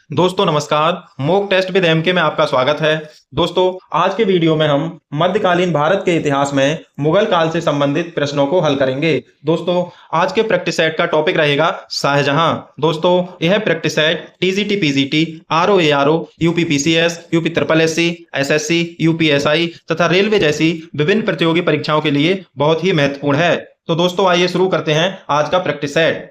दोस्तों नमस्कार। Mock test with MK में आपका स्वागत है। दोस्तों आज के वीडियो में हम मध्यकालीन भारत के इतिहास में मुगल काल से संबंधित प्रश्नों को हल करेंगे। दोस्तों आज के प्रैक्टिस सेट का टॉपिक रहेगा शाहजहां। दोस्तों यह practice set TGT PGT RO UPPCS UP triple SC SSC UPSI तथा रेलवे जैसी विभिन्न प्रतियोगी परीक्षाओं के लिए बहुत ही महत्वपूर्ण है। तो दोस्तों आइए शुरू करते हैं आज का प्रैक्टिस सेट।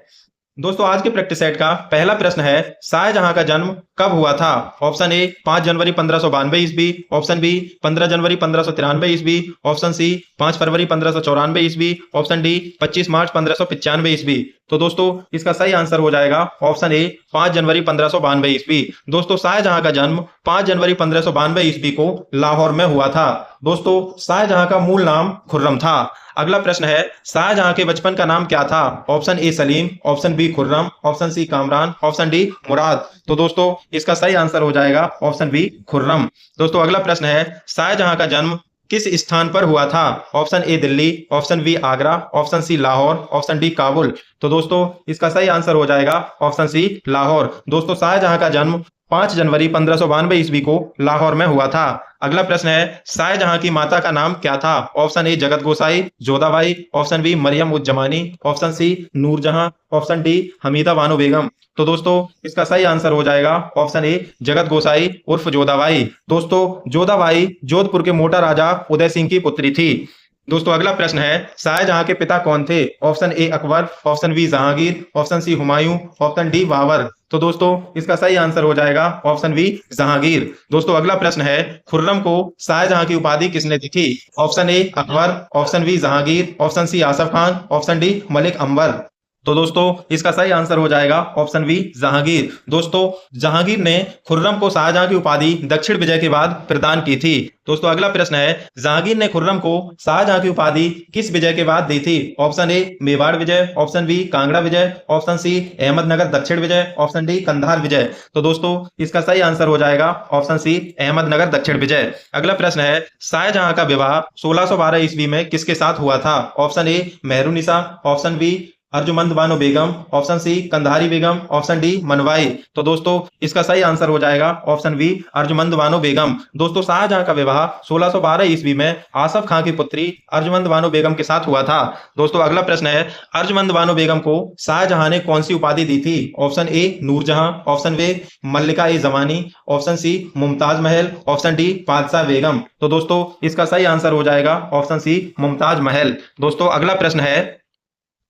दोस्तों आज के प्रैक्टिस सेट का पहला प्रश्न है, शाहजहां का जन्म कब हुआ था? ऑप्शन ए 5 जनवरी 1592 ईस्वी, ऑप्शन बी 15 जनवरी 1593 ईस्वी, ऑप्शन सी 5 फरवरी 1594 ईस्वी, ऑप्शन डी 25 मार्च 1595 ईस्वी। तो दोस्तों इसका सही आंसर हो जाएगा ऑप्शन ए 5 जनवरी 1592 ईस्वी। दोस्तों शाहजहां का जन्म 5 जनवरी 1592 ईस्वी को लाहौर में हुआ था। दोस्तों शाहजहां का मूल नाम खुर्रम था। अगला प्रश्न है, शाहजहां के बचपन का नाम क्या था? Option A Salim, option B Khurram, option C Kamran, option D Murad. तो दोस्तों इसका सही आंसर हो जाएगा ऑप्शन बी खुर्रम। दोस्तों अगला प्रश्न है, शाहजहां का जन्म किस स्थान पर हुआ था? Option A Delhi, option B Agra, option C Lahore, option D Kabul. तो दोस्तों इसका सही आंसर हो जाएगा ऑप्शन सी लाहौर। दोस्तों शाहजहां का जन्म 5 जनवरी 1592 ईस्वी को लाहौर में हुआ था। अगला प्रश्न है, शाहजहां की माता का नाम क्या था? Option A Jagat Gosain Jodhabai, option B Mariam uz Zamani, option C Noor Jahan, option D Hamida Bano Begum. तो दोस्तों इसका सही आंसर हो जाएगा ऑप्शन ए जगत गोसाई उर्फ जोधाबाई। दोस्तों जोधाबाई जोधपुर के मोटा राजा उदय सिंह की पुत्री थी। दोस्तों अगला प्रश्न है, शाहजहां के पिता कौन थे? Option A Akbar, option B Jahangir, option C Humayun, option D Babur. तो दोस्तों इसका सही आंसर हो जाएगा ऑप्शन बी जहांगीर। दोस्तों अगला प्रश्न है, खुर्रम को शाहजहां की उपाधि किसने दी थी? Option A Akbar, option B Jahangir, option C Asaf Khan, option D Malik Ambar. तो दोस्तों इसका सही आंसर हो जाएगा ऑप्शन बी जहांगीर। दोस्तों जहांगीर ने खुर्रम को शाहजहां की उपाधि दक्षिण विजय के बाद प्रदान की थी। दोस्तों अगला प्रश्न है, जहांगीर ने खुर्रम को शाहजहां की उपाधि किस विजय के बाद दी थी? ऑप्शन ए मेवाड़ विजय, ऑप्शन बी कांगड़ा विजय, ऑप्शन सी अहमदनगर दक्षिण विजय, ऑप्शन डी कंधार विजय। तो दोस्तों इसका सही आंसर हो जाएगा ऑप्शन सी अहमदनगर दक्षिण विजय। अगला प्रश्न है, शाहजहां का विवाह 1612 ईस्वी में किसके साथ हुआ था? Option A Mehrunnisa, option B Arjumand Banu Begum, option C Kandahari Begum, option D Manbai. तो दोस्तों इसका सही आंसर हो जाएगा ऑप्शन बी अर्जुमंद बानो बेगम। दोस्तों शाहजहां का विवाह 1612 ईस्वी में आसफ खां की पुत्री अर्जुमंद बानो बेगम के साथ हुआ था। दोस्तों अगला प्रश्न है, अर्जुमंद बानो बेगम को शाहजहां ने कौन सी उपाधि दी थी? Option A Noor Jahan, option B Malika e Zamani, option C Mumtaz Mahal, option D बादशाह बेगम। तो दोस्तों इसका सही आंसर हो जाएगा ऑप्शन सी मुमताज महल। दोस्तों अगला प्रश्न है,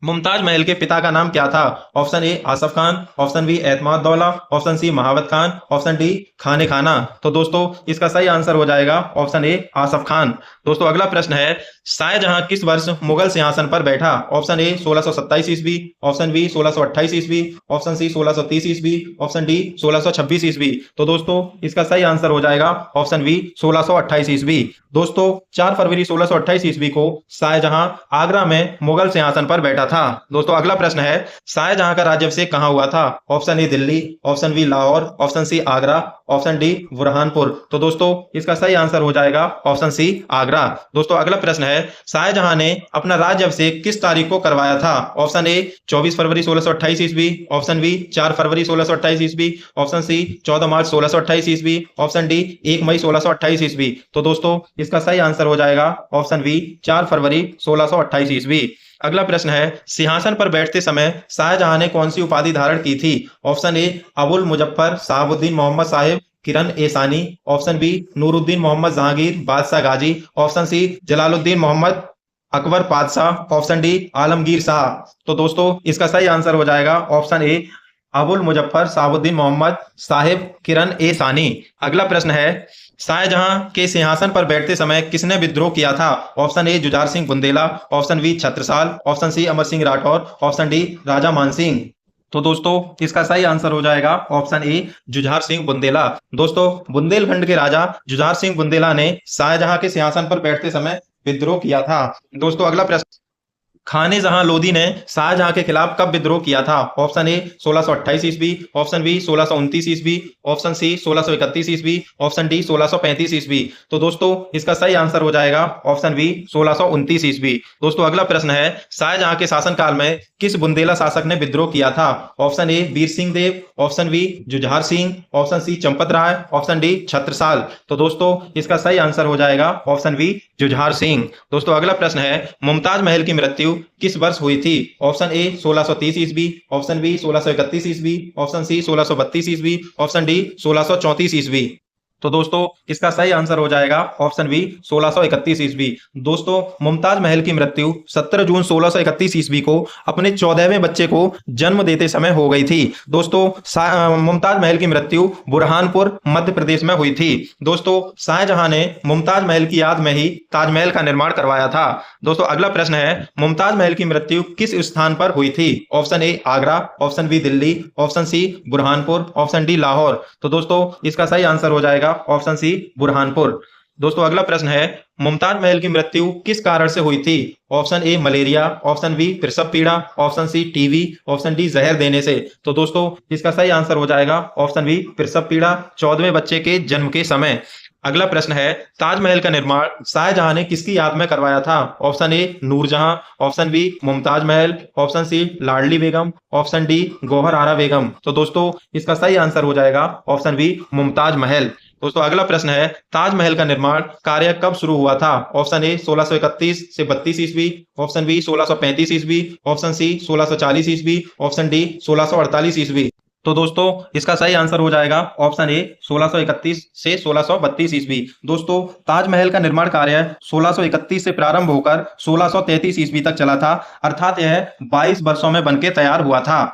मुमताज महल के पिता का नाम क्या था? Option A Asaf Khan, option B Itimad Daula, option C Mahabat Khan, option D खाने खाना। तो दोस्तों इसका सही आंसर हो जाएगा ऑप्शन ए आसफ खान। दोस्तों अगला प्रश्न है, शाहजहां किस वर्ष मुगल सिंहासन पर बैठा? ऑप्शन ए 1627 ईस्वी, ऑप्शन बी 1628 ईस्वी, ऑप्शन सी 1630 ईस्वी, ऑप्शन डी 1626 ईस्वी। तो दोस्तों इसका सही आंसर हो जाएगा ऑप्शन बी 1628 ईस्वी। दोस्तों 4 फरवरी 1628 ईस्वी को शाहजहां आगरा में मुगल सिंहासन पर बैठा था। दोस्तों अगला प्रश्न है, शाहजहां का राज्याभिषेक कहां हुआ था? Option A Delhi, option B Lahore, option C Agra, option D Burhanpur. तो दोस्तों इसका सही आंसर हो जाएगा ऑप्शन सी आगरा। दोस्तों अगला प्रश्न है, शाहजहां ने अपना राज्याभिषेक किस तारीख को करवाया था? ऑप्शन ए 24 फरवरी 1628 ईस्वी, ऑप्शन बी 4 फरवरी 1628 ईस्वी, ऑप्शन सी 14 मार्च 1628 ईस्वी, ऑप्शन डी 1 मई 1628 ईस्वी। तो दोस्तों इसका सही आंसर हो जाएगा ऑप्शन बी 4 फरवरी 1628 ईस्वी। अगला प्रश्न है, सिंहासन पर बैठते समय शाहजहां ने कौन सी उपाधि धारण की थी? ऑप्शन ए अबुल मुजफ्फर शहाबुद्दीन मोहम्मद साहिब किरण ए सानी, ऑप्शन बी नूरुद्दीन मोहम्मद जहांगीर बादशाह गाजी, ऑप्शन सी जलालुद्दीन मोहम्मद अकबर पातशाह, ऑप्शन डी आलमगीर शाह। तो दोस्तों इसका सही आंसर हो जाएगा ऑप्शन ए अबुल मुजफ्फर शहाबुद्दीन मोहम्मद साहिब किरण ए सानी। अगला प्रश्न है, शाहजहां के सिंहासन पर बैठते समय किसने विद्रोह किया था? Option A Jujhar Singh Bundela, option B Chhatrasal, option C Amar Singh Rathore, option D Raja Mansingh. तो दोस्तों इसका सही आंसर हो जाएगा ऑप्शन ए जुझार सिंह बुंदेला। दोस्तों बुंदेलखंड के राजा जुझार सिंह बुंदेला ने शाहजहां के सिंहासन पर बैठते समय विद्रोह किया था। दोस्तों अगला प्रश्न, खाने जहां लोदी ने शाहजहां के खिलाफ कब विद्रोह किया था? ऑप्शन ए 1628 ईस्वी, ऑप्शन बी 1629 ईस्वी, ऑप्शन सी 1631 ईस्वी, ऑप्शन डी 1635 ईस्वी। तो दोस्तों इसका सही आंसर हो जाएगा ऑप्शन बी 1629 ईस्वी। दोस्तों अगला प्रश्न है, शाहजहां के शासनकाल में किस बुंदेला शासक ने विद्रोह किया था? Option A Veer Singh Deo, option B Jujhar Singh, option C Champat Rai, option D Chhatrasal. तो दोस्तों इसका सही आंसर हो जाएगा ऑप्शन बी जुझार सिंह। दोस्तों अगला प्रश्न है, मुमताज महल की मृत्यु किस वर्ष हुई थी? ऑप्शन ए 1630 ईस्वी, ऑप्शन बी 1631 ईस्वी, ऑप्शन सी 1632 ईस्वी, ऑप्शन डी 1634 ईस्वी। तो दोस्तों इसका सही आंसर हो जाएगा ऑप्शन बी 1631 ईस्वी। दोस्तों मुमताज महल की मृत्यु 17 जून 1631 ईस्वी को अपने 14वें बच्चे को जन्म देते समय हो गई थी। दोस्तों मुमताज महल की मृत्यु बुरहानपुर मध्य प्रदेश में हुई थी। दोस्तों शाहजहां ने मुमताज महल की याद में ही ताजमहल का निर्माण करवाया था। दोस्तों अगला प्रश्न है, मुमताज महल की मृत्यु किस स्थान पर हुई थी? Option A Agra, option B Delhi, option C Burhanpur, option D Lahore. तो दोस्तों इसका सही आंसर हो जाएगा ऑप्शन सी बुरहानपुर। दोस्तों अगला प्रश्न है, मुमताज महल की मृत्यु किस कारण से हुई थी? Option A malaria, option B प्रसव पीड़ा, option C TB, option D जहर देने से। तो दोस्तों इसका सही आंसर हो जाएगा ऑप्शन बी प्रसव पीड़ा, 14वें बच्चे के जन्म के समय। अगला प्रश्न है, ताजमहल का निर्माण शाहजहां ने किसकी याद में करवाया था? Option A Noor Jahan, option B Mumtaz Mahal, option C Ladli Begum, option D Gauhar Ara Begum. तो दोस्तों इसका सही आंसर हो जाएगा ऑप्शन बी मुमताज महल। दोस्तों अगला प्रश्न है, ताजमहल का निर्माण कार्य कब शुरू हुआ था? ऑप्शन ए 1631 से 32 ईस्वी, ऑप्शन बी 1635 ईस्वी, ऑप्शन सी 1640 ईस्वी, ऑप्शन डी 1648 ईस्वी। तो दोस्तों इसका सही आंसर हो जाएगा ऑप्शन ए 1631 से 1632 ईस्वी। दोस्तों ताजमहल का निर्माण कार्य 1631 से प्रारंभ होकर 1633 ईस्वी तक चला था, अर्थात यह 22 वर्षों में बनके तैयार हुआ था।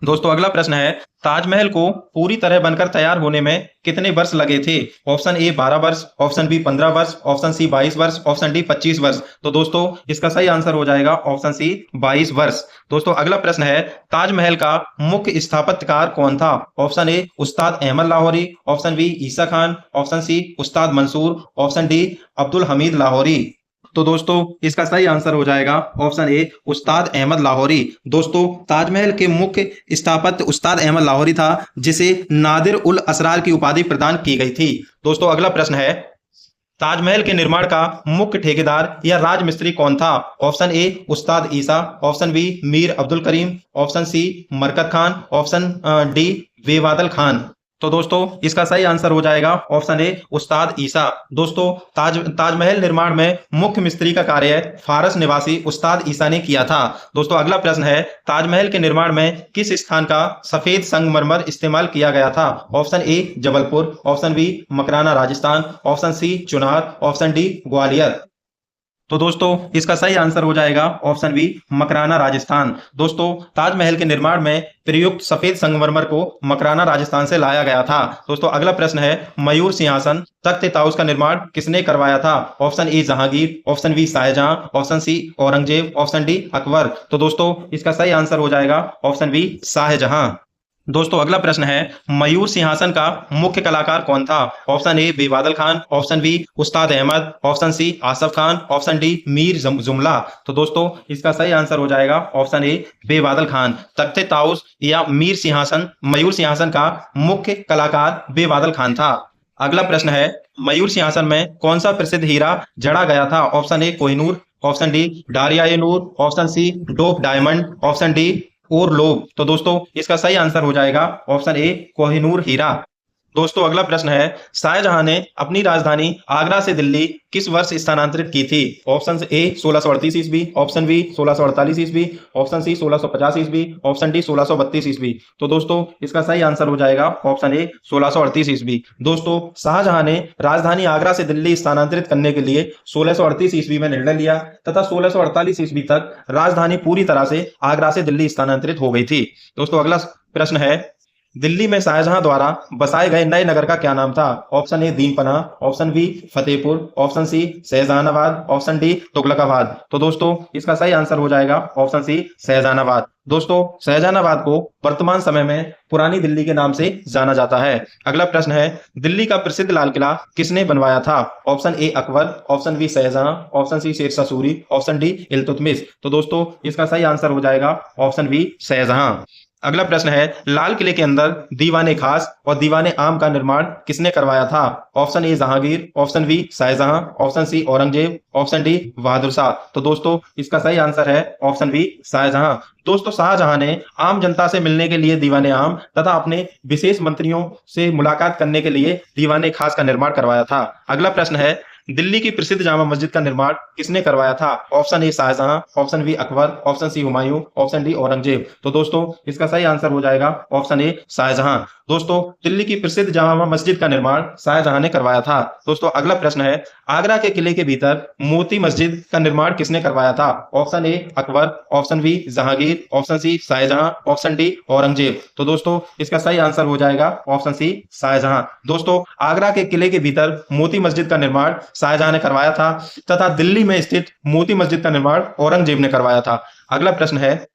दोस्तों अगला प्रश्न है, ताजमहल को पूरी तरह बनकर तैयार होने में कितने वर्ष लगे थे? ऑप्शन ए 12 वर्ष, ऑप्शन बी 15 वर्ष, ऑप्शन सी 22 वर्ष, ऑप्शन डी 25 वर्ष। तो दोस्तों इसका सही आंसर हो जाएगा ऑप्शन सी 22 वर्ष। दोस्तों अगला प्रश्न है, ताजमहल का मुख्य स्थापत्यकार कौन था? Option A Ustad Ahmad Lahori, option B Isa Khan, option C Ustad Mansoor, option D Abdul Hamid Lahori. तो दोस्तों इसका सही आंसर हो जाएगा ऑप्शन ए उस्ताद अहमद लाहौरी। दोस्तों ताजमहल के मुख्य स्थापत्य उस्ताद अहमद लाहौरी था, जिसे नादिर उल असरार की उपाधि प्रदान की गई थी। दोस्तों अगला प्रश्न है, ताजमहल के निर्माण का मुख्य ठेकेदार या राजमिस्त्री कौन था? Option A Ustad Isa, option B Mir Abdul Karim, option C Markat Khan, option D Bebadal Khan. तो दोस्तों इसका सही आंसर हो जाएगा ऑप्शन ए उस्ताद ईसा। दोस्तों ताजमहल निर्माण में मुख्य मिस्त्री का कार्य फारस निवासी उस्ताद ईसा ने किया था। दोस्तों अगला प्रश्न है, ताजमहल के निर्माण में किस स्थान का सफेद संगमरमर इस्तेमाल किया गया था? Option A Jabalpur, option B Makrana Rajasthan, option C Chunar, option D Gwalior. तो दोस्तों इसका सही आंसर हो जाएगा ऑप्शन बी मकराना राजस्थान। दोस्तों ताजमहल के निर्माण में प्रयुक्त सफेद संगमरमर को मकराना राजस्थान से लाया गया था। दोस्तों अगला प्रश्न है, मयूर सिंहासन तख्त ताउस का निर्माण किसने करवाया था? Option A Jahangir, option B Shahjahan, option C Aurangzeb, option D Akbar. तो दोस्तों इसका सही आंसर हो जाएगा ऑप्शन बी शाहजहां। दोस्तों अगला प्रश्न है, मयूर सिंहासन का मुख्य कलाकार कौन था? Option A Bebadal Khan, option B Ustad Ahmad, option C Asaf Khan, option D Mir Jumla. तो दोस्तों इसका सही आंसर हो जाएगा ऑप्शन ए बेबादल खान। तख्ते ताउस या मीर सिंहासन मयूर सिंहासन का मुख्य कलाकार बेबादल खान था। अगला प्रश्न है, मयूर सिंहासन में कौन सा प्रसिद्ध हीरा जड़ा गया था? Option A Kohinoor, option D Daria Noor, option C डोप डायमंड, ऑप्शन डी और लोग। तो दोस्तों इसका सही आंसर हो जाएगा ऑप्शन ए कोहिनूर हीरा। दोस्तों अगला प्रश्न है, शाहजहां ने अपनी राजधानी आगरा से दिल्ली किस वर्ष स्थानांतरित की थी? ऑप्शन ए 1638 ईस्वी, ऑप्शन बी 1648 ईस्वी, ऑप्शन सी 1650 ईस्वी, ऑप्शन डी 1632 ईस्वी। तो दोस्तों इसका सही आंसर हो जाएगा ऑप्शन ए 1638 ईस्वी। दोस्तों शाहजहां ने राजधानी आगरा से दिल्ली स्थानांतरित करने के लिए 1638 ईस्वी में निर्णय लिया तथा 1648 ईस्वी तक राजधानी पूरी तरह से आगरा से दिल्ली स्थानांतरित हो गई थी। दोस्तों अगला प्रश्न है, दिल्ली में शाहजहां द्वारा बसाए गए नए नगर का क्या नाम था? Option A Dinpanah, option B Fatehpur, option C Shahjahanabad, option D Tughlakabad. तो दोस्तों इसका सही आंसर हो जाएगा ऑप्शन सी शाहजहानाबाद। दोस्तों शाहजहानाबाद को वर्तमान समय में पुरानी दिल्ली के नाम से जाना जाता है। अगला प्रश्न है, दिल्ली का प्रसिद्ध लाल किला किसने बनवाया था? Option A Akbar, option B Shahjahan, option C Sher Shah Suri, option D Iltutmish. तो दोस्तों इसका सही आंसर हो जाएगा ऑप्शन बी शाहजहां। अगला प्रश्न है, लाल किले के अंदर दीवाने खास और दीवाने आम का निर्माण किसने करवाया था? Option A Jahangir, option B Shahjahan, option C Aurangzeb, option D Bahadur Shah. तो दोस्तों इसका सही आंसर है ऑप्शन बी शाहजहां। दोस्तों शाहजहां ने आम जनता से मिलने के लिए दीवाने आम तथा अपने विशेष मंत्रियों से मुलाकात करने के लिए दीवाने खास का निर्माण करवाया था। अगला प्रश्न है, दिल्ली की प्रसिद्ध जामा मस्जिद का निर्माण किसने करवाया था? Option A Shahjahan, option B Akbar, option C Humayun, option D Aurangzeb. तो दोस्तों इसका सही आंसर हो जाएगा ऑप्शन ए शाहजहां। दोस्तों दिल्ली की प्रसिद्ध जामा मस्जिद का निर्माण शाहजहां ने करवाया था। दोस्तों अगला प्रश्न है, आगरा के किले के भीतर मोती मस्जिद का निर्माण किसने करवाया था? Option A Akbar, option B Jahangir, option C Shahjahan, option D Aurangzeb. तो दोस्तों इसका सही आंसर हो जाएगा ऑप्शन सी शाहजहां। दोस्तों आगरा के किले के भीतर मोती मस्जिद का निर्माण शाहजहां ने करवाया था तथा दिल्ली में स्थित मोती मस्जिद का निर्माण औरंगजेब ने करवाया था। अगला प्रश्न है,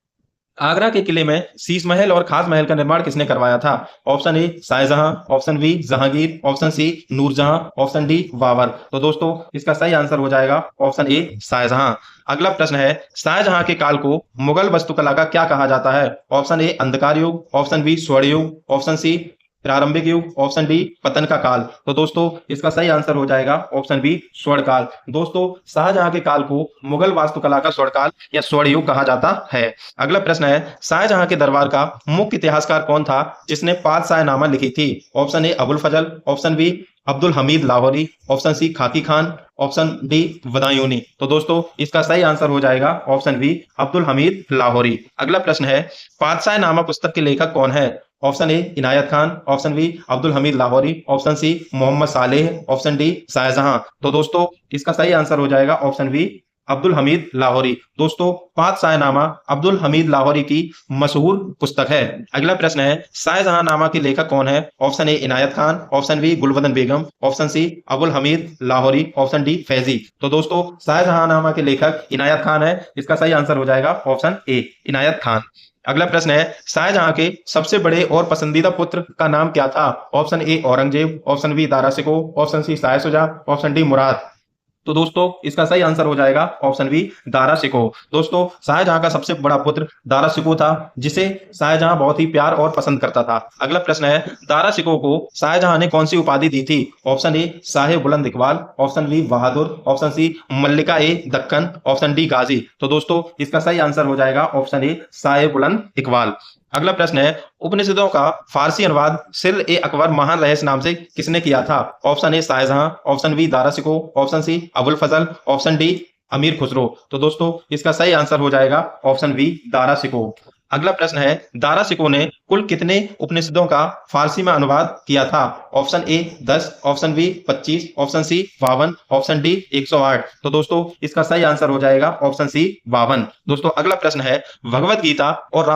आगरा के किले में शीश महल और खास महल का निर्माण किसने करवाया था? Option A Shahjahan, option B Jahangir, option C Noor Jahan, option D Babur. तो दोस्तों इसका सही आंसर हो जाएगा ऑप्शन ए शाहजहां। अगला प्रश्न है, शाहजहां के काल को मुगल वास्तुकला का क्या कहा जाता है? ऑप्शन ए अंधकार युग, ऑप्शन बी स्वर्ण युग, ऑप्शन सी प्रारंभिक युग, ऑप्शन डी पतन का काल। तो दोस्तों इसका सही आंसर हो जाएगा ऑप्शन बी स्वर्ण काल। दोस्तों शाहजहां के काल को मुगल वास्तुकला का स्वर्ण काल या स्वर्ण युग कहा जाता है। अगला प्रश्न है, शाहजहां के दरबार का मुख्य इतिहासकार कौन था जिसने पातशाहनामा लिखी थी? Option A Abul Fazl, option B Abdul Hamid Lahori, option C Khaki Khan, option D Badayuni. तो दोस्तों इसका सही आंसर हो जाएगा ऑप्शन बी अब्दुल हमीद लाहौरी। अगला प्रश्न है, पातशाहनामा पुस्तक के लेखक कौन है? Option A Inayat Khan, option B Abdul Hamid Lahori, option C Mohammad Saleh, option D Shahjahan. तो दोस्तों इसका सही आंसर हो जाएगा ऑप्शन बी अब्दुल हमीद लाहौरी। दोस्तों पातशाहनामा अब्दुल हमीद लाहौरी की मशहूर पुस्तक है। अगला प्रश्न है, शाहजहांनामा के लेखक कौन है? Option A Inayat Khan, option B Gulbadan Begum, option C Abul Hamid Lahori, option D Faizi. तो दोस्तों शाहजहांनामा के लेखक इनायत खान है। इसका सही आंसर हो जाएगा ऑप्शन ए इनायत खान। अगला प्रश्न है, शाहजहां के सबसे बड़े और पसंदीदा पुत्र का नाम क्या था? Option A Aurangzeb, option B Dara Shikoh, option C Shah Shuja, option D Murad. तो दोस्तों इसका सही आंसर हो जाएगा ऑप्शन बी दारा शिकोह। दोस्तों शाहजहां का सबसे बड़ा पुत्र दारा शिकोह था जिसे शाहजहां बहुत ही प्यार और पसंद करता था। अगला प्रश्न है, दारा शिकोह को शाहजहां ने कौन सी उपाधि दी थी? ऑप्शन ए शाह बुलंद इकबाल, ऑप्शन बी बहादुर, ऑप्शन सी मल्लिका ए दक्कन, ऑप्शन डी गाजी। तो दोस्तों इसका सही आंसर हो जाएगा ऑप्शन ए शाह बुलंद इकबाल। अगला प्रश्न है, उपनिषदों का फारसी अनुवाद सिर ए अकबर महान रहस्य नाम से किसने किया था? Option A Shahjahan, option B Dara Shikoh, option C Abul Fazl, option D Amir Khusro. तो दोस्तों इसका सही आंसर हो जाएगा ऑप्शन बी दारा शिकोह। अगला प्रश्न है, दारा शिकोह ने कुल कितने उपनिषदों का फारसी में अनुवाद किया था? Option A 10, option B 25, option C 52, option D 108। तो दोस्तों इसका सही आंसर हो जाएगा ऑप्शन सी 52। दोस्तों अगला प्रश्न है, भगवत गीता और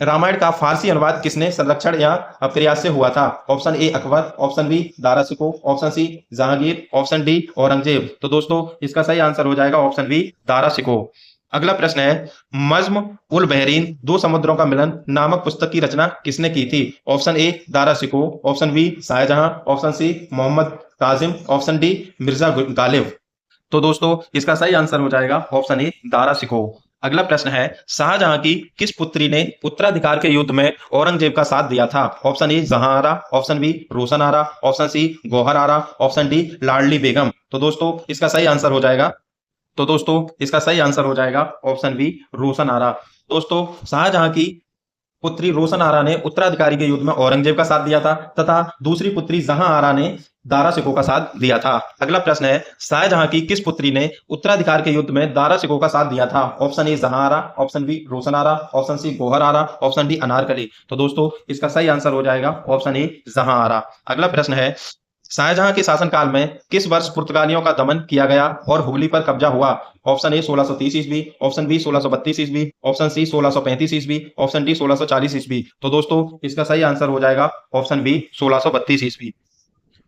रामायण का फारसी अनुवाद किसने संरक्षण या प्रयास से हुआ था? Option A Akbar, option B Dara Shikoh, option C Jahangir, option D Aurangzeb. तो दोस्तों इसका सही आंसर हो जाएगा ऑप्शन बी दारा शिकोह। अगला प्रश्न है, मज्म उल बहरीन दो समुद्रों का मिलन नामक पुस्तक की रचना किसने की थी? Option A Dara Shikoh, option B Shahjahan, option C Mohammad Kazim, option D Mirza Ghalib. तो दोस्तों इसका सही आंसर हो जाएगा ऑप्शन ए दारा शिकोह। अगला प्रश्न है, शाहजहां की किस पुत्री ने उत्तराधिकार के युद्ध में औरंगजेब का साथ दिया था? ऑप्शन ए जहां आरा, ऑप्शन बी रोशन Ara, option C Gauhar Ara, option D लाडली बेगम। तो दोस्तों इसका सही आंसर हो जाएगा ऑप्शन बी रोशन आरा। दोस्तों शाहजहां की पुत्री रोशन आरा ने उत्तराधिकारी के युद्ध में औरंगजेब का साथ दिया था तथा दूसरी पुत्री जहां आरा ने दारा शिकोह का साथ दिया था। अगला प्रश्न है, शाहजहां की किस पुत्री ने उत्तराधिकार के युद्ध में दारा शिकोह का साथ दिया था? ऑप्शन ए जहां आरा, ऑप्शन बी रोशन Ara, option C Gauhar Ara, option D Anarkali. तो दोस्तों इसका सही आंसर हो जाएगा ऑप्शन ए जहां आरा। अगला प्रश्न है, शाहजहां के शासनकाल में किस वर्ष पुर्तगालियों का दमन किया गया और हुगली पर कब्जा हुआ? ऑप्शन ए 1630 ईस्वी, ऑप्शन बी 1632 ईस्वी, ऑप्शन सी 1635 ईस्वी, ऑप्शन डी 1640 ईस्वी। तो दोस्तों इसका सही आंसर हो जाएगा ऑप्शन बी 1632 ईस्वी।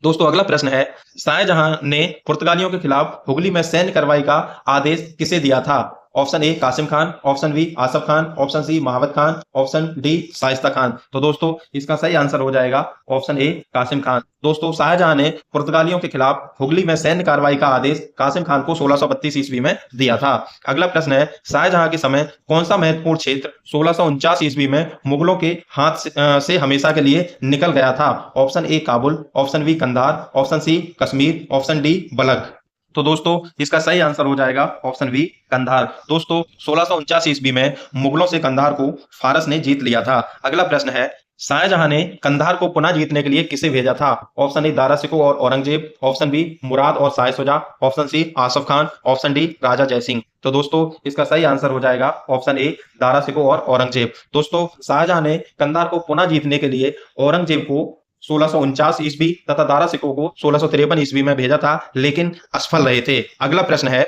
दोस्तों अगला प्रश्न है, शाहजहां ने पुर्तगालियों के खिलाफ हुगली में सैन्य कार्रवाई का आदेश किसे दिया था? Option A Qasim Khan, option B Asaf Khan, option C Mahabat Khan, option D Shaista Khan. तो दोस्तों इसका सही आंसर हो जाएगा ऑप्शन ए कासिम खान। दोस्तों शाहजहां ने पुर्तगालियों के खिलाफ हुगली में सैन्य कार्रवाई का आदेश कासिम खान को 1632 ईस्वी में दिया था। अगला प्रश्न है, शाहजहां के समय कौन सा महत्वपूर्ण क्षेत्र 1649 ईस्वी में मुगलों के हाथ से हमेशा के लिए निकल गया था? Option A Kabul, option B Kandahar, option C Kashmir, option D Balkh. तो दोस्तों इसका सही आंसर हो जाएगा ऑप्शन बी कंधार। दोस्तों 1649 ईस्वी में मुगलों से कंधार को फारस ने जीत लिया था। अगला प्रश्न है, शाहजहां ने कंधार को पुनः जीतने के लिए किसे भेजा था? ऑप्शन ए दारा शिकोह और औरंगजेब, ऑप्शन बी मुराद और Shah Shuja, option C Asaf Khan, option D Raja Jaisingh. तो दोस्तों इसका सही आंसर हो जाएगा ऑप्शन ए दारा शिकोह और औरंगजेब। दोस्तों शाहजहां ने कंधार को पुनः जीतने के लिए औरंगजेब को 1649 ईस्वी तथा दारा शिकोह को 1653 ईस्वी में भेजा था, लेकिन असफल रहे थे। अगला प्रश्न है,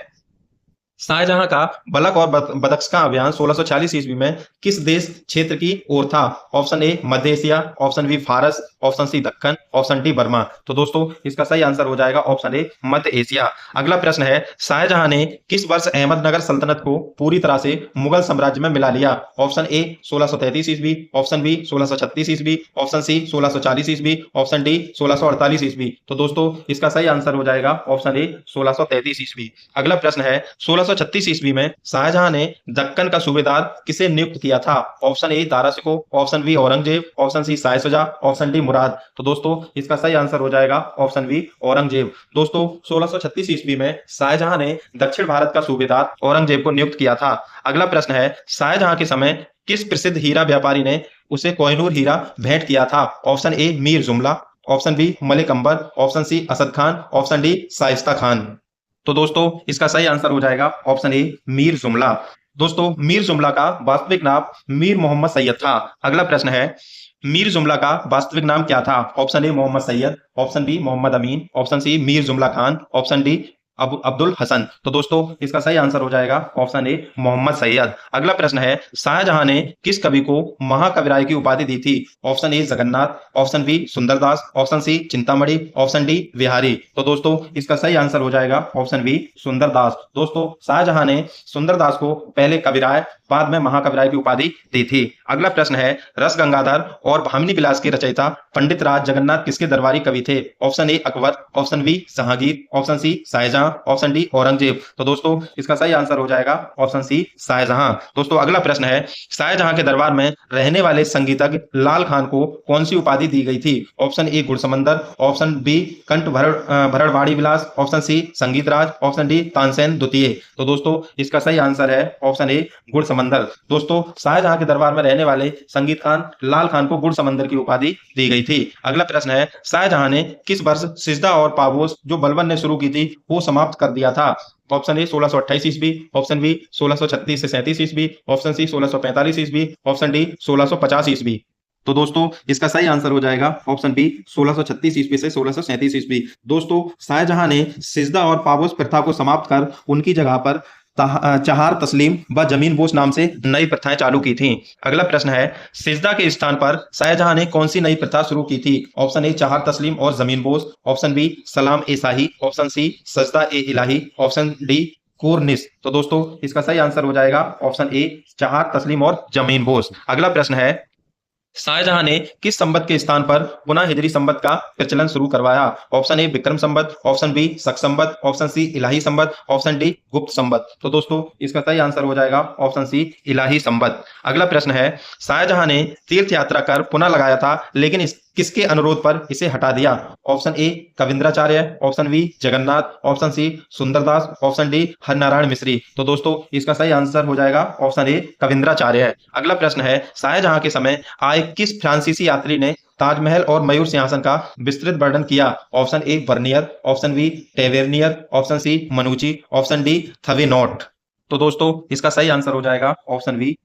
शाहजहां का बलख और बदख्शां अभियान 1646 ईस्वी में किस देश क्षेत्र की ओर था? ऑप्शन ए मध्य Asia, option B Faras, option C Deccan, option D Burma. तो दोस्तों इसका सही आंसर हो जाएगा ऑप्शन ए मध्य एशिया। अगला प्रश्न है, शाहजहां ने किस वर्ष अहमदनगर सल्तनत को पूरी तरह से मुगल साम्राज्य में मिला लिया? ऑप्शन ए 1633 ईस्वी, ऑप्शन बी 1636 ईस्वी, ऑप्शन सी 1640 ईस्वी, ऑप्शन डी 1648 ईस्वी। तो दोस्तों इसका सही आंसर हो जाएगा ऑप्शन ए 1633 ईस्वी। अगला प्रश्न है, 1636 ईस्वी में शाहजहां ने दक्कन का सूबेदार किसे नियुक्त किया था? Option A Dara Shikoh, option B Aurangzeb, option C Shah Shuja, option D Murad. तो दोस्तों इसका सही आंसर हो जाएगा ऑप्शन बी औरंगजेब। दोस्तों 1636 ईस्वी में शाहजहां ने दक्षिण भारत का सूबेदार औरंगजेब को नियुक्त किया था। अगला प्रश्न है, शाहजहां के समय किस प्रसिद्ध हीरा व्यापारी ने उसे कोहिनूर हीरा भेंट किया था? Option A Mir Jumla, option B Malik Ambar, option C Asad Khan, option D Shaista Khan. तो दोस्तों इसका सही आंसर हो जाएगा ऑप्शन ए मीर जुमला। दोस्तों मीर जुमला का वास्तविक नाम मीर मोहम्मद सैयद था। अगला प्रश्न है, मीर जुमला का वास्तविक नाम क्या था? Option A Mohammad Saiyad, option B Mohammad Amin, option C Mir Jumla Khan, option D Abdul Hasan. तो दोस्तों इसका सही आंसर हो जाएगा ऑप्शन ए मोहम्मद सैयद। अगला प्रश्न है, शाहजहां ने किस कवि को महाकविराय की उपाधि दी थी? Option A Jagannath, option B Sundardas, option C Chintamani, option D Bihari. तो दोस्तों इसका सही आंसर हो जाएगा ऑप्शन बी सुंदरदास। दोस्तों शाहजहां ने सुंदरदास को पहले कविराय बाद में महाकविराय की उपाधि दी थी। अगला प्रश्न है, रस गंगाधर और भामिनी विलास के रचयिता पंडित राज जगन्नाथ किसके दरबारी कवि थे? Option A Akbar, option B Jahangir, option C Shahjahan, option D Aurangzeb. तो दोस्तों इसका सही आंसर हो जाएगा ऑप्शन सी शाहजहां। दोस्तों अगला प्रश्न है, शाहजहां के दरबार में रहने वाले संगीतज्ञ लाल खान को कौन सी उपाधि दी गई थी? ऑप्शन ए गुणसमंदर, ऑप्शन बी कंठ भरड़वाड़ी विलास, ऑप्शन सी संगीत राज, ऑप्शन डी तानसेन द्वितीय। तो दोस्तों इसका सही आंसर है ऑप्शन ए गुड़ समंदर। दोस्तों शाहजहां के दरबार में रहने वाले संगीत खान लाल खान को गुड़ समंदर की उपाधि दी गई थी। अगला प्रश्न है, शाहजहां ने किस वर्ष सिजदा और पाबोस जो बलबन ने शुरू की थी वो समाप्त कर दिया था? ऑप्शन ए 1628 ईस्वी, ऑप्शन बी 1636 से 37 ईस्वी, ऑप्शन सी 1645 ईस्वी, ऑप्शन डी 1650 ईस्वी। तो दोस्तों इसका सही आंसर हो जाएगा ऑप्शन बी 1636 ईस्वी से 1637 ईस्वी। दोस्तों शाहजहां ने सिजदा और पाबोस प्रथा को समाप्त कर उनकी जगह पर चहार तस्लीम व जमीन बोस नाम से नई प्रथाएं चालू की थी। अगला प्रश्न है, सिजदा के स्थान पर शाहजहां ने कौन सी नई प्रथा शुरू की थी? ऑप्शन ए चहार तस्लीम और जमीन बोस, ऑप्शन बी सलाम ए शाही, ऑप्शन सी सजदा ए इलाही, ऑप्शन डी कुरनिस। तो दोस्तों इसका सही आंसर हो जाएगा ऑप्शन ए चहार तस्लीम और जमीन बोस। अगला प्रश्न है, शाहजहां ने किस संवत के स्थान पर पुनः हिजरी संवत का प्रचलन शुरू करवाया? Option A Vikram Samvat, option B Shaka Samvat, option C Ilahi Samvat, option D Gupta Samvat. तो दोस्तों इसका सही आंसर हो जाएगा ऑप्शन सी इलाही संवत। अगला प्रश्न है, शाहजहां ने तीर्थ यात्रा कर पुनः लगाया था लेकिन किसके अनुरोध पर इसे हटा दिया? Option A Kavindracharya, option B Jagannath, option C Sundardas, option D Harnarayan Mishri. तो दोस्तों इसका सही आंसर हो जाएगा ऑप्शन ए कविंद्राचार्य। अगला प्रश्न है, शाहजहां के समय आए किस फ्रांसीसी यात्री ने ताजमहल और मयूर सिंहासन का विस्तृत वर्णन किया? Option A Bernier, option B Tavernier, option C Manucci, option D Thevenot. तो दोस्तों इसका सही आंसर हो जाएगा ऑप्शन बी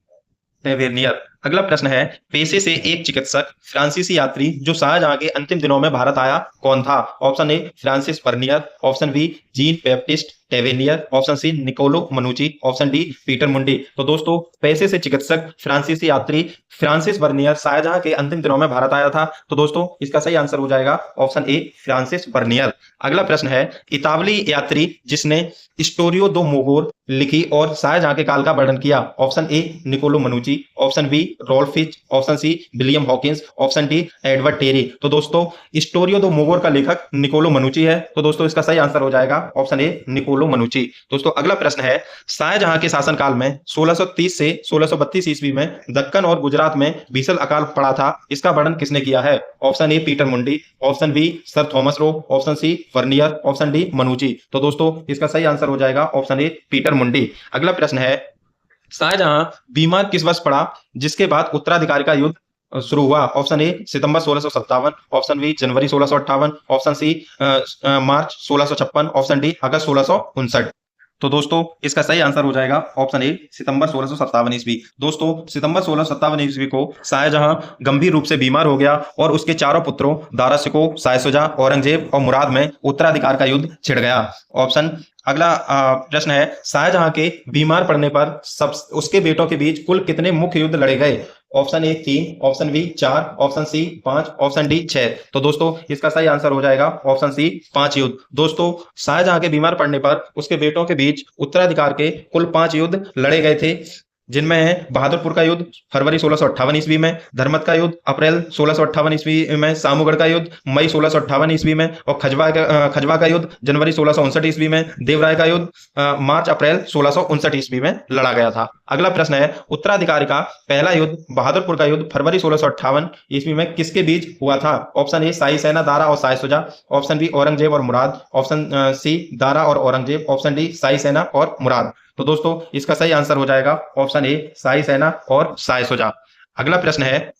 टेवेर्नियर। अगला प्रश्न है, पेशे से एक चिकित्सक फ्रांसीसी यात्री जो शाहजहां के अंतिम दिनों में भारत आया कौन था? Option A Francis Bernier, option B Jean Baptiste Tavernier, option C Niccolao Manucci, option D Peter Mundy. तो दोस्तों, पेशे से चिकित्सक फ्रांसीसी यात्री फ्रांसिस बर्नियर शाहजहां के अंतिम दिनों में भारत आया था। तो दोस्तों, इसका सही आंसर हो जाएगा ऑप्शन ए फ्रांसिस बर्नियर। अगला प्रश्न है, इतावली यात्री जिसने स्टोरियो दो मोगोर लिखी और शाहजहां के काल का वर्णन किया? Option A Niccolao Manucci, option B Ralph Fitch, option C William Hawkins, option D Edward Terry. तो दोस्तों, स्टोरियो दो मोगोर का लेखक निकोलो मनुची है। तो दोस्तों, इसका सही आंसर हो जाएगा ऑप्शन ए निकोलो मनुची। दोस्तों, अगला प्रश्न है, शाहजहां के शासनकाल में 1630 से 1632 ईस्वी में दक्कन और गुजरात में भीषण अकाल पड़ा था, इसका वर्णन किसने किया है? Option A Peter Mundy, option B sir Thomas Roe, option C Bernier, option D Manucci. तो दोस्तों, इसका सही आंसर हो जाएगा ऑप्शन ए पीटर मुंडी। अगला प्रश्न है, शाहजहां बीमार किस वर्ष पड़ा जिसके बाद उत्तराधिकारी का युद्ध शुरू हुआ? ऑप्शन ए सितंबर 1657, ऑप्शन बी जनवरी 1658, ऑप्शन सी मार्च 1656, ऑप्शन डी अगस्त 1659। तो दोस्तों, इसका सही आंसर हो जाएगा ऑप्शन ए सितंबर 1657 ईस्वी। दोस्तों, सितंबर 1657 ईस्वी को शाहजहां गंभीर रूप से बीमार हो गया और उसके चारों पुत्रों दारा शिकोह, शाह शुजा, औरंगजेब और मुराद में उत्तराधिकार का युद्ध छिड़ गया। ऑप्शन अगला प्रश्न है, शाहजहां के बीमार पड़ने पर सब उसके बेटों के बीच कुल कितने मुख्य युद्ध लड़े गए? Option A 3, option B 4, option C 5, option D 6। तो दोस्तों, इसका सही आंसर हो जाएगा ऑप्शन सी 5 युद्ध। दोस्तों, शाहजहां के बीमार पड़ने पर उसके बेटों के बीच उत्तराधिकार के कुल 5 युद्ध लड़े गए थे, जिनमें है बहादुरपुर का युद्ध फरवरी 1658 ईस्वी में, धर्मत का युद्ध अप्रैल 1658 ईस्वी में, सामूगढ़ का युद्ध मई 1658 ईस्वी में और खजवा का युद्ध जनवरी 1659 ईस्वी में, देवराय का युद्ध मार्च अप्रैल 1659 ईस्वी में लड़ा गया था। अगला प्रश्न है, उत्तराधिकारी का पहला युद्ध बहादुरपुर का युद्ध फरवरी 1658 ईस्वी में किसके बीच हुआ था? ऑप्शन ए शाही सेना दारा और शाह शुजा, ऑप्शन बी औरंगजेब और मुराद, ऑप्शन सी दारा और औरंगजेब, ऑप्शन डी शाही सेना और मुराद। तो दोस्तों, इसका सही आंसर हो जाएगा ऑप्शन ए शाही सेना और शाह शुजा। अगला प्रश्न है,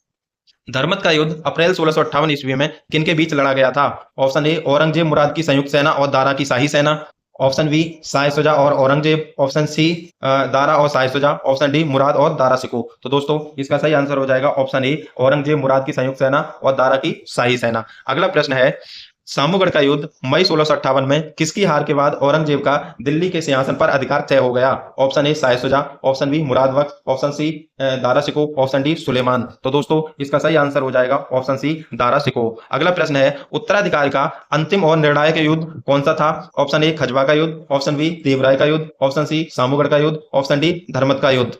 धर्मत का युद्ध अप्रैल 1658 ईस्वी में किनके बीच लड़ा गया था? ऑप्शन ए औरंगजेब मुराद की संयुक्त सेना और दारा की शाही सेना, ऑप्शन बी शाह शुजा और औरंगजेब, ऑप्शन सी दारा और शाह शुजा, ऑप्शन डी मुराद और दारा शिकोह। तो दोस्तों, इसका सही आंसर हो जाएगा ऑप्शन ए औरंगजेब मुराद की संयुक्त सेना और दारा की शाही सेना। अगला प्रश्न है, सामूगढ़ का युद्ध मई 1658 में किसकी हार के बाद औरंगजेब का दिल्ली के सिंहासन पर अधिकार तय हो गया? Option A Shah Shuja, option B Murad Bakhsh, option C Dara Shikoh, option D Sulaiman. तो दोस्तों, इसका सही आंसर हो जाएगा ऑप्शन सी दारा शिकोह। अगला प्रश्न है, उत्तराधिकारी का अंतिम और निर्णायक युद्ध कौन सा था? ऑप्शन ए खजवा का युद्ध, ऑप्शन बी देवराय का युद्ध, ऑप्शन सी सामूगढ़ का युद्ध, ऑप्शन डी धर्मत का युद्ध।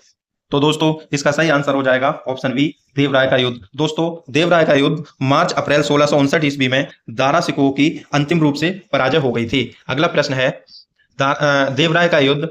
तो दोस्तों, इसका सही आंसर हो जाएगा ऑप्शन बी देवराय का युद्ध। दोस्तों, देवराय का युद्ध मार्च अप्रैल 1659 ईस्वी में दारा शिकोह की अंतिम रूप से पराजय हो गई थी। अगला प्रश्न है, देवराय का युद्ध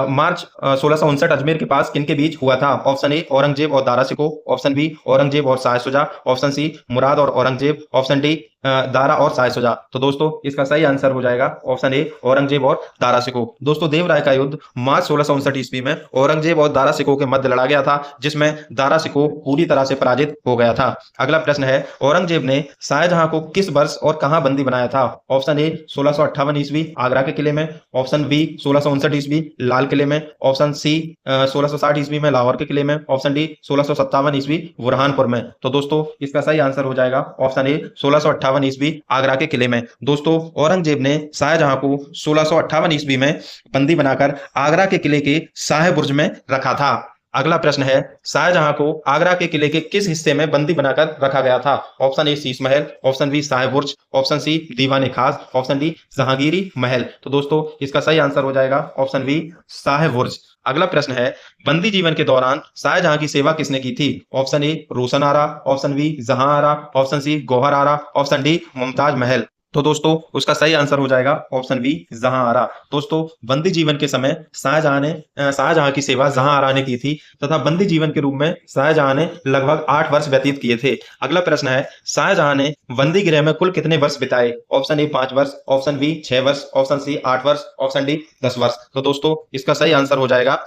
मार्च 1659 अजमेर के पास किनके बीच हुआ था? ऑप्शन ए औरंगजेब और दारा शिकोह, ऑप्शन बी औरंगजेब और शाह शुजा, ऑप्शन सी मुराद और औरंगजेब, ऑप्शन डी दारा और शाह शुजा। तो दोस्तों, इसका सही आंसर हो जाएगा ऑप्शन ए औरंगजेब और दारा शिकोह। दोस्तों, देवराय का युद्ध मार्च 1659 ईस्वी में औरंगजेब और दारा शिकोह के मध्य लड़ा गया था, जिसमें दारा शिकोह पूरी तरह से पराजित हो गया था। अगला प्रश्न है, औरंगजेब ने शाहजहां को किस वर्ष और कहां बंदी बनाया था? ऑप्शन ए 1658 ईस्वी आगरा के किले में, ऑप्शन बी 1659 ईस्वी लाल किले में, ऑप्शन सी 1660 ईस्वी में लाहौर के किले में, ऑप्शन डी 1657 ईस्वी बुरहानपुर में। तो दोस्तों, इसका सही आंसर हो जाएगा ऑप्शन ए 1658 ईस्वी आगरा के किले में। दोस्तों, औरंगजेब ने शाहजहां को 1658 ईस्वी में बंदी बनाकर आगरा के किले के शाह बुर्ज में रखा था। अगला प्रश्न है, शाहजहां को आगरा के किले के किस हिस्से में बंदी बनाकर रखा गया था? ऑप्शन ए शीश महल, ऑप्शन बी शाह बुर्ज, ऑप्शन सी दीवाने खास, ऑप्शन डी जहांगीरी महल। तो दोस्तों, इसका सही आंसर हो जाएगा ऑप्शन बी शाह बुर्ज। अगला प्रश्न है, बंदी जीवन के दौरान शाहजहां की सेवा किसने की थी? Option A Roshan Ara, option B Jahan Ara, option C Gauhar Ara, option D Mumtaz Mahal. तो दोस्तों, उसका सही आंसर हो जाएगा ऑप्शन बी जहां आरा। दोस्तों, बंदी जीवन के समय शाहजहां की सेवा जहां आरा ने की थी तथा बंदी जीवन के रूप में शाहजहां ने लगभग 8 वर्ष व्यतीत किए थे। अगला प्रश्न है, शाहजहां ने बंदी गृह में कुल कितने वर्ष बिताए? ऑप्शन ए 5 वर्ष, ऑप्शन बी 6 वर्ष, ऑप्शन सी 8 वर्ष, ऑप्शन डी 10 वर्ष। तो दोस्तों, इसका सही आंसर हो जाएगा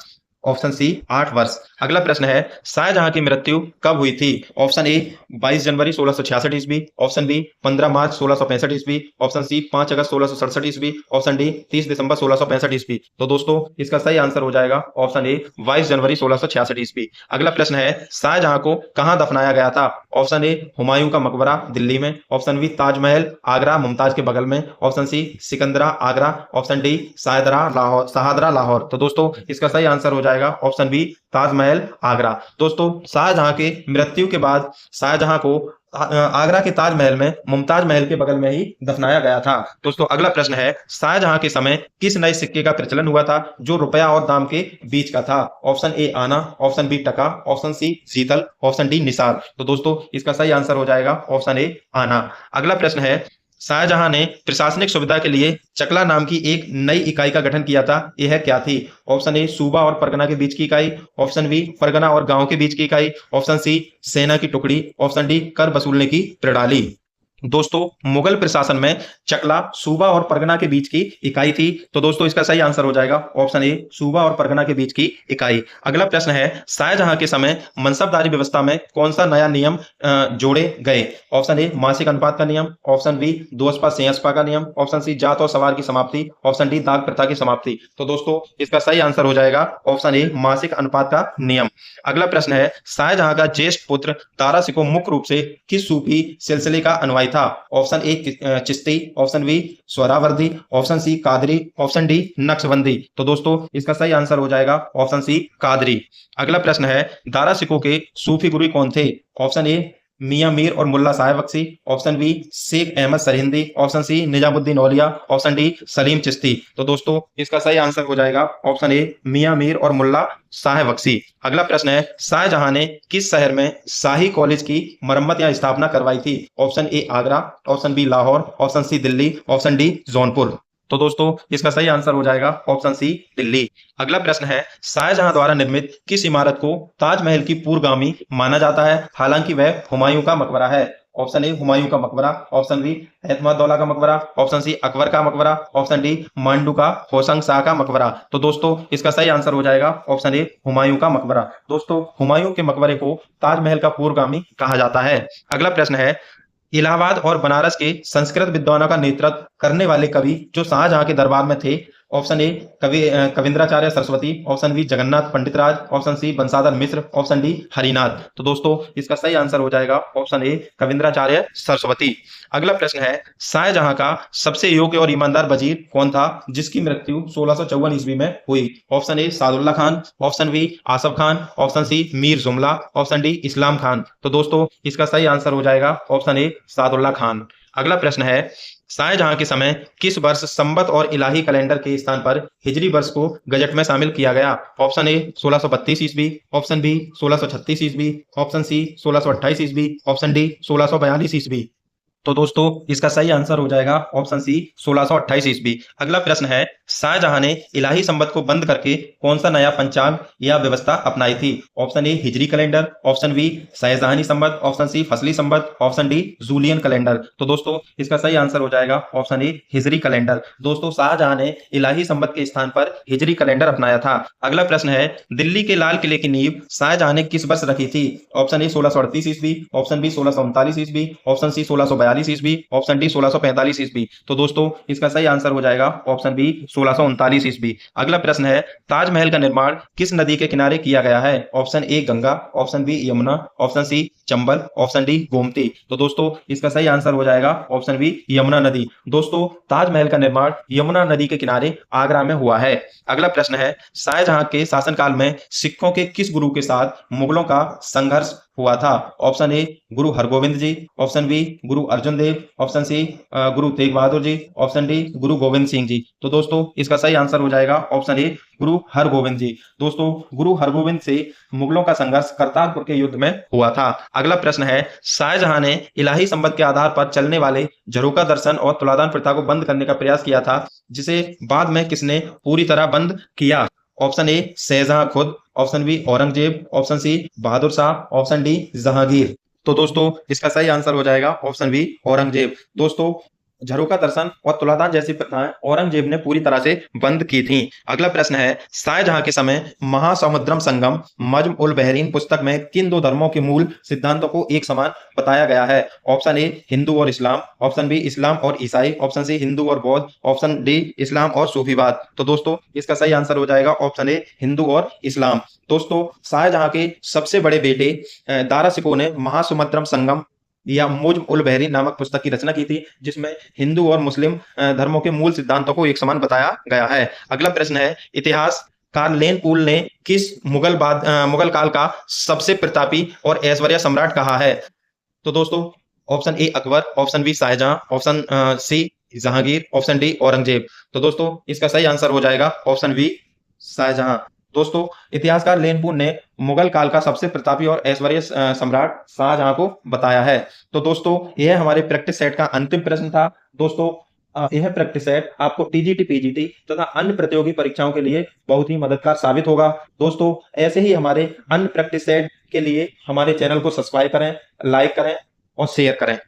ऑप्शन सी 8 वर्ष। अगला प्रश्न है शाहजहां की मृत्यु कब हुई थी? ऑप्शन ए 22 जनवरी 1666 ईस्वी, ऑप्शन बी 15 मार्च 1665 ईस्वी, ऑप्शन सी 5 अगस्त 1667 ईस्वी, ऑप्शन डी 30 दिसंबर 1665 ईस्वी। तो दोस्तों इसका सही आंसर हो जाएगा ऑप्शन ए 22 जनवरी 1666 ईस्वी। अगला प्रश्न है शाहजहां को कहां दफनाया गया था? ऑप्शन ए हुमायूं का मकबरा दिल्ली में, ऑप्शन बी ताजमहल आगरा मुमताज के बगल में, option C Sikandra Agra, option D Shahdara Lahore. तो दोस्तों इसका सही आंसर हो जाएगा ऑप्शन बी ताजमहल आगरा। दोस्तों शाहजहां के मृत्यु के बाद शाहजहां को आगरा के ताजमहल में मुमताज महल के बगल में ही दफनाया गया था। दोस्तों अगला प्रश्न है शाहजहां के समय किस नए सिक्के का प्रचलन हुआ था जो रुपया और दाम के बीच का था? ऑप्शन ए आना, ऑप्शन बी टका, ऑप्शन सी शीतल, ऑप्शन डी निसार। तो दोस्तों इसका सही आंसर हो जाएगा ऑप्शन ए आना। अगला प्रश्न है शाहजहां ने प्रशासनिक सुविधा के लिए चकला नाम की एक नई इकाई का गठन किया था, यह क्या थी? ऑप्शन ए सूबा और परगना के बीच की इकाई, ऑप्शन बी परगना और गांव के बीच की इकाई, ऑप्शन सी सेना की टुकड़ी, ऑप्शन डी कर वसूलने की प्रणाली। दोस्तों मुगल प्रशासन में चकला सूबा और परगना के बीच की इकाई थी। तो दोस्तों इसका सही आंसर हो जाएगा ऑप्शन ए सूबा और परगना के बीच की इकाई। अगला प्रश्न है शाहजहां के समय मनसबदारी व्यवस्था में कौन सा नया नियम जोड़े गए? ऑप्शन ए मासिक अनुपात का नियम, ऑप्शन बी दोअस्पा सेअस्पा का नियम, ऑप्शन सी जात और सवार की समाप्ति, ऑप्शन डी दाग प्रथा की समाप्ति। तो दोस्तों इसका सही आंसर हो जाएगा ऑप्शन ए मासिक अनुपात का नियम। अगला प्रश्न है शाहजहां का ज्येष्ठ पुत्र तारा सिको मुख्य रूप से किस सूफी सिलसिले का अनुयायी था? Option A Chishti, option B Suhrawardi, option C Qadri, option D Naqshbandi. तो दोस्तों इसका सही आंसर हो जाएगा ऑप्शन सी कादरी। अगला प्रश्न है दारा सिको के सूफी गुरु कौन थे? ऑप्शन ए मियां मीर और Mulla Saheb Bakhshi, option B Sheikh Ahmad Sirhindi, option C Nizamuddin Auliya, option D Salim Chishti. तो दोस्तों इसका सही आंसर हो जाएगा ऑप्शन ए मियां मीर और मुल्ला साहेब बख्शी। अगला प्रश्न है शाहजहां ने किस शहर में शाही कॉलेज की मरम्मत या स्थापना करवाई थी? Option A Agra, option B Lahore, option C Delhi, option D Jaunpur. तो दोस्तों इसका सही आंसर हो जाएगा ऑप्शन सी दिल्ली। अगला प्रश्न है शाहजहां द्वारा निर्मित किस इमारत को ताजमहल की पूर्वगामी माना जाता है हालांकि वह हुमायूं का मकबरा है? ऑप्शन ए हुमायूं का मकबरा, ऑप्शन बी एतमादुद्दौला का मकबरा, ऑप्शन सी अकबर का मकबरा, ऑप्शन डी मांडू का होशंग शाह का मकबरा। तो दोस्तों इसका सही आंसर हो जाएगा ऑप्शन ए हुमायूं का मकबरा। दोस्तों हुमायूं के मकबरे को ताजमहल का पूर्वगामी कहा जाता है। अगला प्रश्न है इलाहाबाद और बनारस के संस्कृत विद्वानों का नेतृत्व करने वाले कवि जो शाहजहां के दरबार में थे? Option A Kavindracharya Saraswati, option B Jagannath Panditraj, option C Bansidhar Mishra, option D Harinath. तो दोस्तों इसका सही आंसर हो जाएगा ऑप्शन ए कविंद्राचार्य सरस्वती। अगला प्रश्न है शाहजहां का सबसे योग्य और ईमानदार वजीर कौन था जिसकी मृत्यु 1654 ईस्वी में हुई? Option A Sadullah Khan, option B Asaf Khan, option C Mir Jumla, option D इस्लाम खान। तो दोस्तों इसका सही आंसर हो जाएगा ऑप्शन ए सादुल्ला खान। अगला प्रश्न है शाहजहां के समय किस वर्ष संवत और इलाही कैलेंडर के स्थान पर हिजरी वर्ष को गजट में शामिल किया गया? ऑप्शन ए 1632 ईस्वी, ऑप्शन बी 1636 ईस्वी, ऑप्शन सी 1628 ईस्वी, ऑप्शन डी 1642 ईस्वी। तो दोस्तों इसका सही आंसर हो जाएगा ऑप्शन सी 1628 ईस्वी। अगला प्रश्न है शाहजहां ने इलाही संवत को बंद करके कौन सा नया पंचांग या व्यवस्था अपनाई थी? Option A Hijri calendar, option B Shahjahani Samvat, option C Fasli Samvat, option D Julian calendar. तो दोस्तों इसका सही आंसर हो जाएगा ऑप्शन ए हिजरी कैलेंडर। दोस्तों शाहजहां ने इलाही संवत के स्थान पर हिजरी कैलेंडर अपनाया था। अगला प्रश्न है दिल्ली के लाल किले की नींव शाहजहां ने किस वर्ष रखी थी? ऑप्शन ए 1638 ईस्वी, ऑप्शन बी 1639 ईस्वी, ऑप्शन सी 1642 ईस्वी, ऑप्शन डी 1645 ईस्वी। तो दोस्तों इसका सही आंसर हो जाएगा ऑप्शन बी 1639 ईस्वी। अगला प्रश्न है ताजमहल का निर्माण किस नदी के किनारे किया गया है? Option A Ganga, option B Yamuna, option C Chambal, option D Gomti. तो दोस्तों इसका सही आंसर हो जाएगा ऑप्शन बी यमुना नदी। दोस्तों ताजमहल का निर्माण यमुना नदी के किनारे आगरा में हुआ है। अगला प्रश्न है शाहजहां के शासनकाल में सिखों के किस गुरु के साथ मुगलों का संघर्ष हुआ था? ऑप्शन ए गुरु हरगोविंद जी, ऑप्शन बी गुरु अर्जुन देव, option C Guru Tegh Bahadur ji, option D गुरु गोविंद सिंह जी। तो दोस्तों इसका सही आंसर हो जाएगा ऑप्शन ए गुरु हरगोविंद जी। दोस्तों गुरु हरगोविंद से मुगलों का संघर्ष करतारपुर के युद्ध में हुआ था। अगला प्रश्न है शाहजहां ने इलाही संवत के आधार पर चलने वाले झरोका दर्शन और तुलादान प्रथा को बंद करने का प्रयास किया था जिसे बाद में किसने पूरी तरह बंद किया? ऑप्शन ए शाहजहां खुद, option B Aurangzeb, option C Bahadur Shah, option D Jahangir. तो दोस्तों इसका सही आंसर हो जाएगा ऑप्शन बी औरंगजेब। दोस्तों झरोका दर्शन और तुलादान जैसी प्रथाएं औरंगजेब ने पूरी तरह से बंद की थी। अगला प्रश्न है, शाहजहां के समय महासमुद्रम संगम मज्म उल बहरीन पुस्तक में किन दो धर्मों के मूल सिद्धांतों को एक समान बताया गया है? ऑप्शन ए हिंदू और इस्लाम, ऑप्शन बी इस्लाम और ईसाई, ऑप्शन सी हिंदू और बौद्ध, ऑप्शन डी इस्लाम और सूफीवाद। तो दोस्तों इसका सही आंसर हो जाएगा ऑप्शन ए हिंदू और इस्लाम। दोस्तों शाहजहां के सबसे बड़े बेटे दारा शिकोह ने महासमुद्रम संगम या मुज्म उल बहरीन नामक पुस्तक की रचना की थी, जिसमें हिंदू और मुस्लिम धर्मों के मूल सिद्धांतों को एक समान बताया गया है। अगला प्रश्न है, इतिहासकार लेन पूल ने किस मुगल काल का सबसे प्रतापी और ऐश्वर्य सम्राट कहा है? तो दोस्तों option A Akbar, option B Shahjahan, option C Jahangir, option D Aurangzeb. तो दोस्तों इसका सही आंसर हो जाएगा ऑप्शन बी शाहजहां। दोस्तों इतिहासकार लेनपूर ने मुगल काल का सबसे प्रतापी और ऐश्वर्य सम्राट शाहजहां को बताया है। तो दोस्तों यह हमारे प्रैक्टिस सेट का अंतिम प्रश्न था। दोस्तों यह प्रैक्टिस सेट आपको टीजीटी, पीजीटी तथा अन्य प्रतियोगी परीक्षाओं के लिए बहुत ही मददगार साबित होगा। दोस्तों ऐसे ही हमारे अन्य प्रैक्टिस सेट के लिए हमारे चैनल को सब्सक्राइब करें, लाइक करें और शेयर करें।